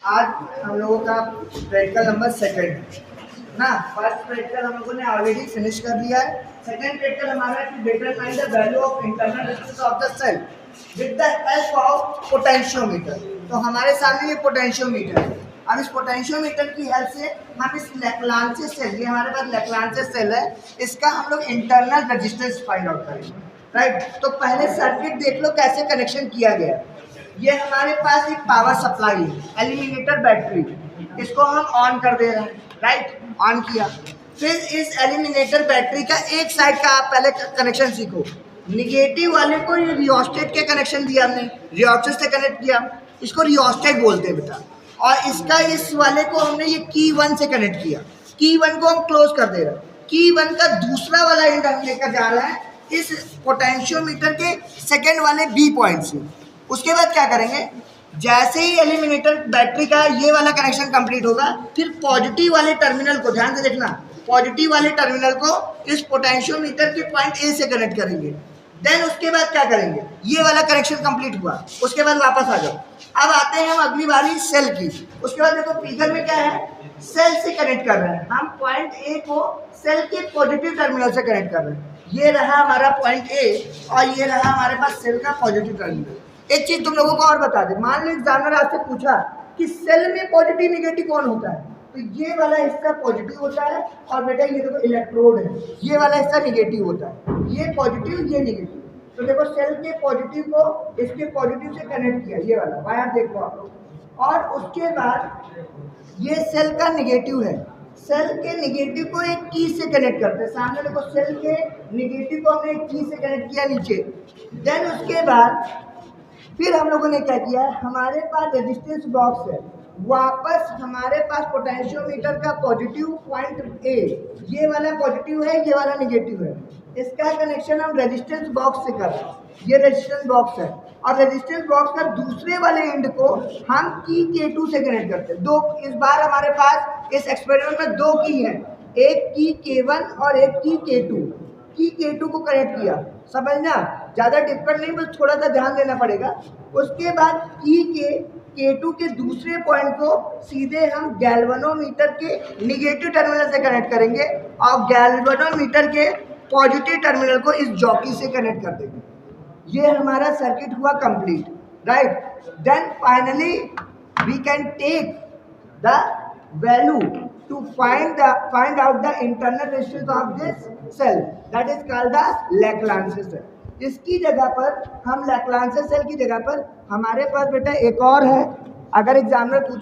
आज हम लोगों का प्रैक्टिकल नंबर सेकंड ना। फर्स्ट प्रैक्टिकल हम लोगों ने ऑलरेडी फिनिश कर लिया है। सेकंड प्रैक्टिकल हमारा है कि determine the value of internal resistance of the cell with the help of potentiometer. तो हमारे सामने ये पोटेंशियोमीटर है। अब इस पोटेंशियोमीटर की हेल्प से हम इस लैप्लांसियस सेल, ये हमारे पास लैप्लांसियस सेल है, इसका हम लोग इंटरनल रेजिस्टेंस फाइंड आउट करेंगे। राइट, तो पहले सर्किट देख लो कैसे कनेक्शन किया गया। ये हमारे पास एक पावर सप्लाई है, एलिमिनेटर बैटरी, इसको हम ऑन कर दे रहे हैं। राइट, ऑन किया। फिर इस एलिमिनेटर बैटरी का एक साइड का आप पहले कनेक्शन सीखो। निगेटिव वाले को ये रियोस्टेट के कनेक्शन दिया हमने, रियोस्टेट से कनेक्ट किया, इसको रियोस्टेट बोलते हैं बेटा। और इसका इस वाले को हमने ये की 1 से कनेक्ट किया, की 1 को हम क्लोज कर दे रहे हैं। की 1 का दूसरा वाला एंड हम लेकर जा रहे हैं इस पोटेंशियोमीटर के सेकेंड वाले बी पॉइंट से। उसके बाद क्या करेंगे, जैसे ही एलिमिनेटर बैटरी का ये वाला कनेक्शन कंप्लीट होगा, फिर पॉजिटिव वाले टर्मिनल को, ध्यान से देखना, पॉजिटिव वाले टर्मिनल को इस पोटेंशियोमीटर के पॉइंट ए से कनेक्ट करेंगे। देन उसके बाद क्या करेंगे, ये वाला कनेक्शन कंप्लीट हुआ, उसके बाद वापस आ जाओ। अब आते हैं हम अगली बारी सेल की। उसके बाद देखो फिगर में क्या है, सेल से कनेक्ट कर रहे हैं हम, पॉइंट ए को सेल के पॉजिटिव टर्मिनल से कनेक्ट कर रहे हैं। ये रहा हमारा पॉइंट ए और ये रहा हमारे पास सेल का पॉजिटिव टर्मिनल। एक चीज तुम लोगों को और बता दे, मान लो एग्जामिनर आपसे पूछा कि सेल में पॉजिटिव निगेटिव कौन होता है, तो ये वाला हिस्सा पॉजिटिव होता है और बेटा ये देखो इलेक्ट्रोड है, ये वाला हिस्सा निगेटिव होता है, ये पॉजिटिव ये निगेटिव। तो देखो सेल के पॉजिटिव को इसके पॉजिटिव से कनेक्ट किया, ये वाला वायर देखो आप लोग। और उसके बाद ये सेल का निगेटिव है, सेल के निगेटिव को एक की से कनेक्ट करते हैं। सामने देखो सेल के निगेटिव को हमने एक की से कनेक्ट किया नीचे। देन उसके बाद फिर हम लोगों ने क्या किया, हमारे पास रेजिस्टेंस बॉक्स है, वापस हमारे पास पोटेंशियोमीटर का पॉजिटिव पॉइंट ए, ये वाला पॉजिटिव है ये वाला निगेटिव है, इसका कनेक्शन हम रेजिस्टेंस बॉक्स से कर रहे हैं। ये रेजिस्टेंस बॉक्स है और रेजिस्टेंस बॉक्स का दूसरे वाले एंड को हम की K2 से कनेक्ट करते हैं। दो, इस बार हमारे पास इस एक्सपेरिमेंट में दो की हैं, एक की K1 और एक की K2। की K2 को कनेक्ट किया, समझना, ज़्यादा डिफरेंट नहीं, बस थोड़ा सा ध्यान देना पड़ेगा। उसके बाद की के K2 के दूसरे पॉइंट को सीधे हम गैल्वेनोमीटर के निगेटिव टर्मिनल से कनेक्ट करेंगे और गैल्वेनोमीटर के पॉजिटिव टर्मिनल को इस जॉकी से कनेक्ट कर देंगे। ये हमारा सर्किट हुआ complete. Right, then finally we can take the value to find out the internal resistance of this cell, that is called the Lagrange cell। इसकी जगह पर हम Lagrange cell की जगह पर हमारे पास बेटा एक और है, अगर एग्जामिनर पूछ